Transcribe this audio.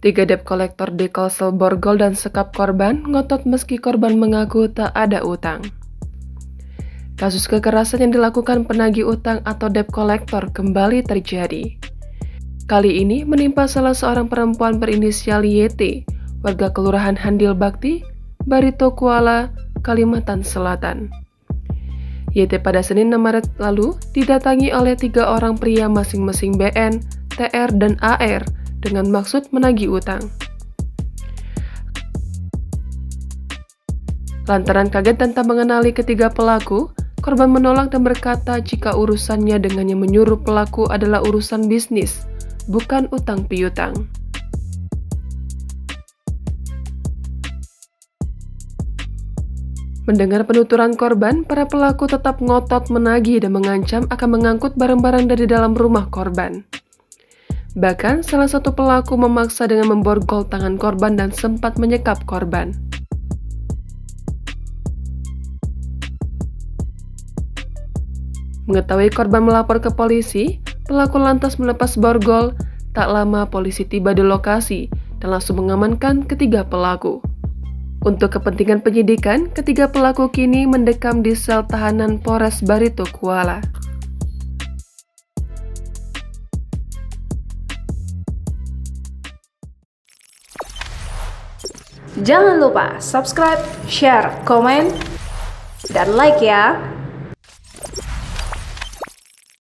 Tiga debt kolektor di Kalsel borgol dan sekap korban ngotot meski korban mengaku tak ada utang. Kasus kekerasan yang dilakukan penagih utang atau debt kolektor kembali terjadi. Kali ini menimpa salah seorang perempuan berinisial YT, warga Kelurahan Handil Bakti, Barito Kuala, Kalimantan Selatan. YT pada Senin 6 Maret lalu didatangi oleh 3 orang pria masing-masing BN, TR, dan AR dengan maksud menagih utang. Lantaran kaget dan tak mengenali ketiga pelaku, korban menolak dan berkata jika urusannya dengannya menyuruh pelaku adalah urusan bisnis, bukan utang piutang. Mendengar penuturan korban, para pelaku tetap ngotot menagih dan mengancam akan mengangkut barang-barang dari dalam rumah korban. Bahkan, salah satu pelaku memaksa dengan memborgol tangan korban dan sempat menyekap korban. Mengetahui korban melapor ke polisi, pelaku lantas melepas borgol. Tak lama polisi tiba di lokasi dan langsung mengamankan ketiga pelaku. Untuk kepentingan penyidikan, ketiga pelaku kini mendekam di sel tahanan Polres Barito Kuala. Jangan lupa subscribe, share, komen, dan like ya!